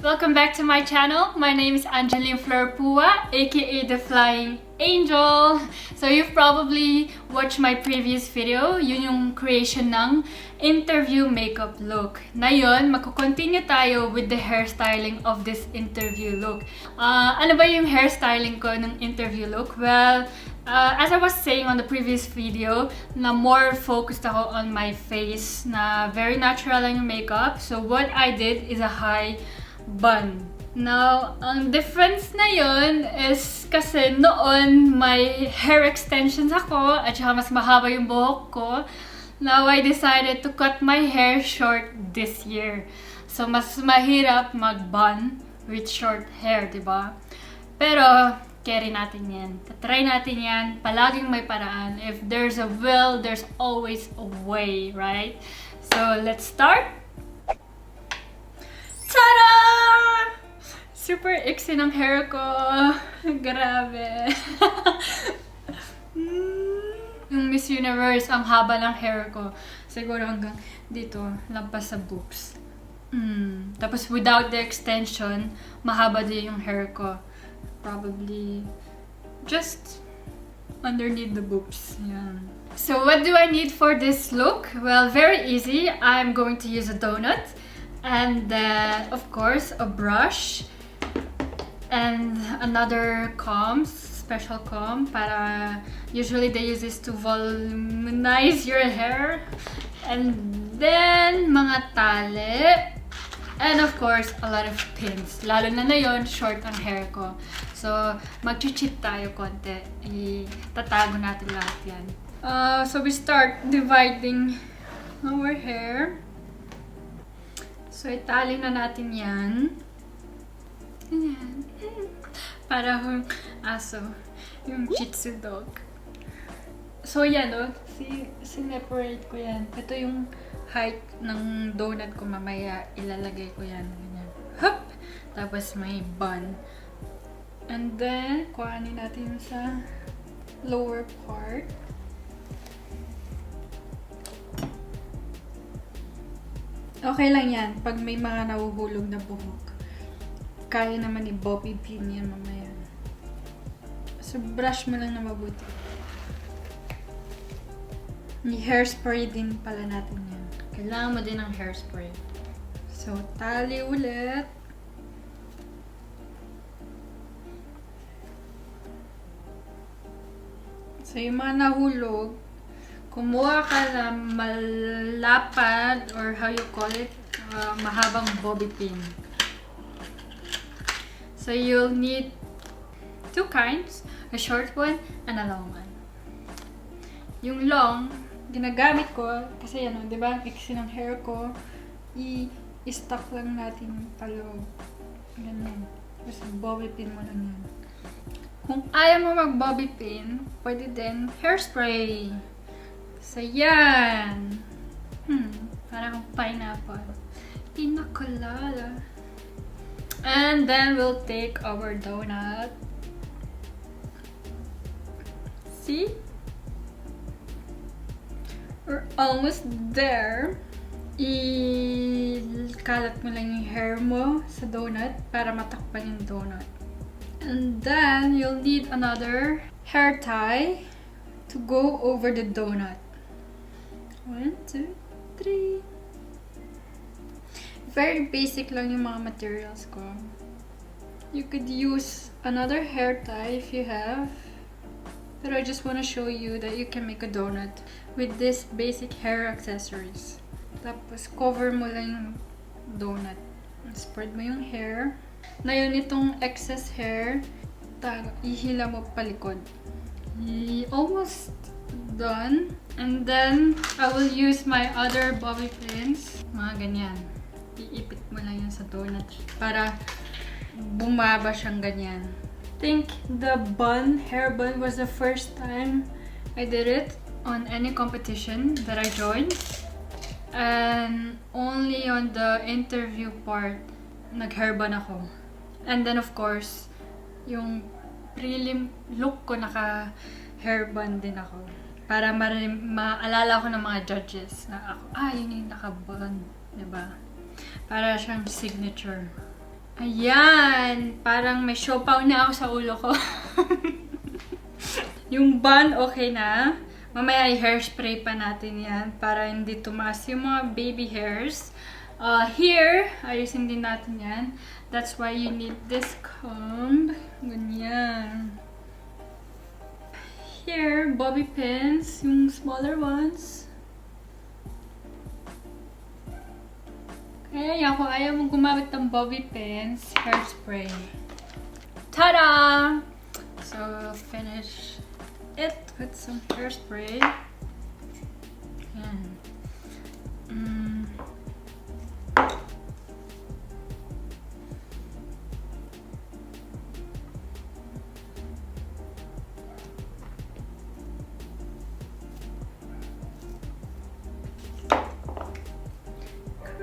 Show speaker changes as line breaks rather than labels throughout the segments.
Welcome back to my channel. My name is Angeline aka the Flying Angel. So you've probably watched my previous video, yun yung creation ng interview makeup look. Ngayon, magko-continue tayo with the hairstyling of this interview look. Ano ba yung hairstyling ko ng interview look? Well, as I was saying on the previous video, na more focused ako on my face, na very natural lang yung makeup. So what I did is a high bun. Now, ang difference na yun is kasi noon may hair extensions ako at saka mas mahaba yung buhok ko. Now, I decided to cut my hair short this year. So, mas mahirap mag-bun with short hair, diba? Pero, carry natin yan. Try natin yan. Palaging may paraan. If there's a will, there's always a way, right? So, let's start. Tada! Super iksi ng hair ko. Grabe. Yung Miss Universe, ang haba ng hair ko. Siguro hanggang dito, lampas sa boobs. Tapos without the extension, mahaba din yung hair ko. Probably just underneath the boobs. Yan. So what do I need for this look? Well, very easy. I'm going to use a donut. And then, of course, a brush. And another comb, special comb. Para usually they use this to voluminize your hair. And then, mga tali. And of course, a lot of pins. Lalo na ngayon, short ang hair ko. So, mag-cheat tayo konti. Itatago natin lahat yan. So, we start dividing our hair. So, itali na natin yan. Ayan. Para yung aso. Yung Shih Tzu dog. So, yan o. Sineparate ko yan. Ito yung height ng donut ko. Mamaya ilalagay ko yan. Ganyan. Hup! Tapos may bun. And then, kuhanin natin sa lower part. Okay lang yan. Pag may mga nahuhulog na buhok. Kaya naman i-bobby pin yan mamaya. So, brush mo lang na mabuti. I-hairspray din pala natin yan. Kailangan mo din ng hairspray. So, tali ulit. So, yung mga nahulog, kumuha ka na malapad or how you call it, mahabang bobby pin. So you'll need two kinds, a short one and a long one. Yung long, ginagamit ko kasi yan, di ba? Iksi ng hair ko, i-stuck lang natin paloob. Ganun. Tapos bobby pin mo lang yan. Kung ayaw mo mag-bobby pin, pwede din hairspray. So, yan. Parang pineapple. Pina colada. And then, we'll take our donut. See? We're almost there. Ikalat mo lang yung hair mo sa donut para matakpan yung donut. And then, you'll need another hair tie to go over the donut. 1, 2, 3. Very basic lang yung mga materials ko. You could use another hair tie if you have. But I just want to show you that you can make a donut with this basic hair accessories. Tapos cover mo lang yung donut. Spread mo yung hair. Na yun, itong excess hair, ihila mo palikod. Almost done. And then, I will use my other bobby pins. Mga ganyan. Iipit mo lang yan sa donut para bumaba siyang ganyan. I think the hair bun was the first time I did it on any competition that I joined. And only on the interview part, nag-hair bun ako. And then of course, yung prelim look ko, naka-hair bun din ako. Para maalala ko ng mga judges na ako, yun yung naka-bun. Diba? Para siyang signature. Ayan! Parang may siopaw na ako sa ulo ko. Yung bun, okay na. Mamaya i-hairspray pa natin yan para hindi tumaas yung mga baby hairs. Here, ayusin din natin yan. That's why you need this comb. Ganyan. Here, bobby pins, yung smaller ones. Kaya kung ayaw mong gumamit ng bobby pins, hairspray. Ta-da! So, finish it with some hairspray. Yan.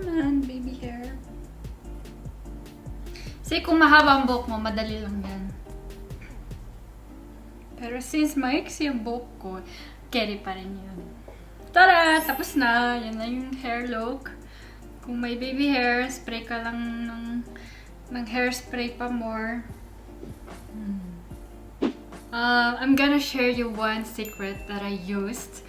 Come on, baby hair. Kasi kung mahaba ang buhok mo, madali lang yan. Pero since maiksi yung buhok ko, carry pa rin yun. Tara! Tapos na! Yan na yung hair look. Kung may baby hair, spray ka lang ng hairspray pa more. I'm gonna share you one secret that I used.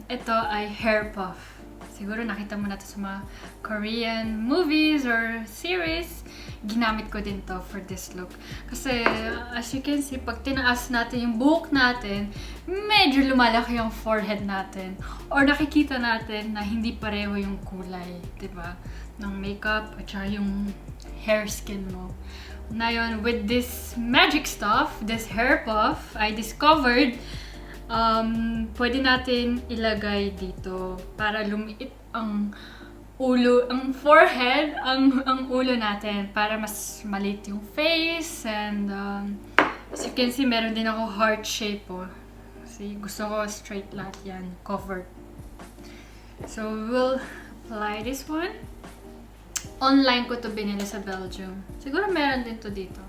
Ito ay hair puff. Siguro nakita mo na ito sa mga Korean movies or series. Ginamit ko din to for this look. Kasi, as you can see, pag tinaas natin yung buhok natin, medyo lumalaki yung forehead natin. Or nakikita natin na hindi pareho yung kulay, diba? Ng makeup at saka yung hair skin mo. Ngayon, with this magic stuff, this hair puff, I discovered pwede natin ilagay dito para lumiit ang ulo, ang forehead, ang ulo natin para mas maliit yung face. And as you can see, meron din ako heart shape po. Kasi gusto ko straight lahat yan, covered. So we'll apply this one. Online ko to binili sa Belgium. Siguro meron din to dito.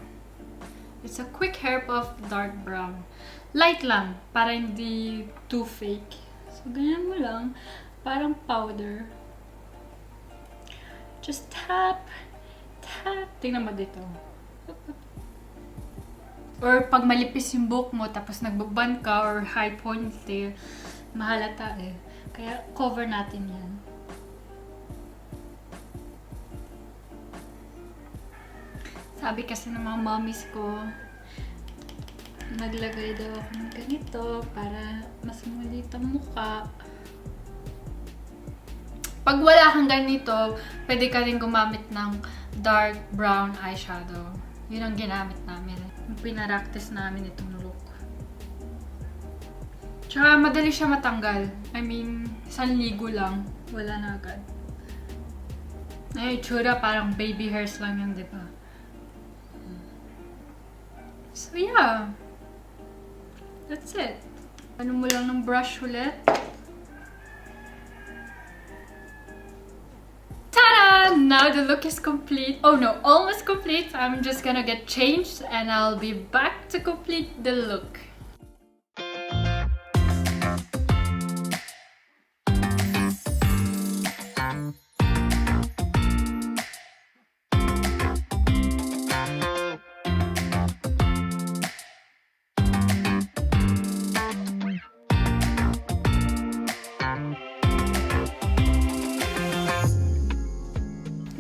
It's a quick hair puff, dark brown. Light lang, para hindi too fake. So, ganyan mo lang. Parang powder. Just tap, tap. Tingnan mo dito. Or pag malipis yung buhok mo, tapos nagbaban ka or high ponytail, mahalata eh. Kaya cover natin yan. Sabi kasi ng mga mommies ko, naglagay daw ako ng ganito para mas maliit ang mukha. Pag wala kang ganito, pwede ka rin gumamit ng dark brown eyeshadow. Yun ang ginamit namin. Yung pinapractice namin itong look. Tsaka madali siya matanggal. I mean, 1 ligo lang. Wala na agad. Ay, itsura parang baby hairs lang yun, di ba? So yeah. That's it. Ano mo lang ng brush ulit. Ta-da! Now the look is complete. Oh no, almost complete. I'm just gonna get changed and I'll be back to complete the look.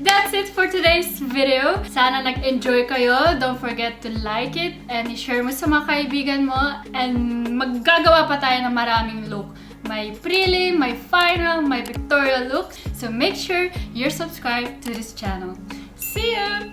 That's it for today's video. Sana nag-enjoy kayo. Don't forget to like it and i-share mo sa mga kaibigan mo. And maggagawa pa tayo ng maraming look. May prelim, may final, may pictorial look. So make sure you're subscribed to this channel. See ya!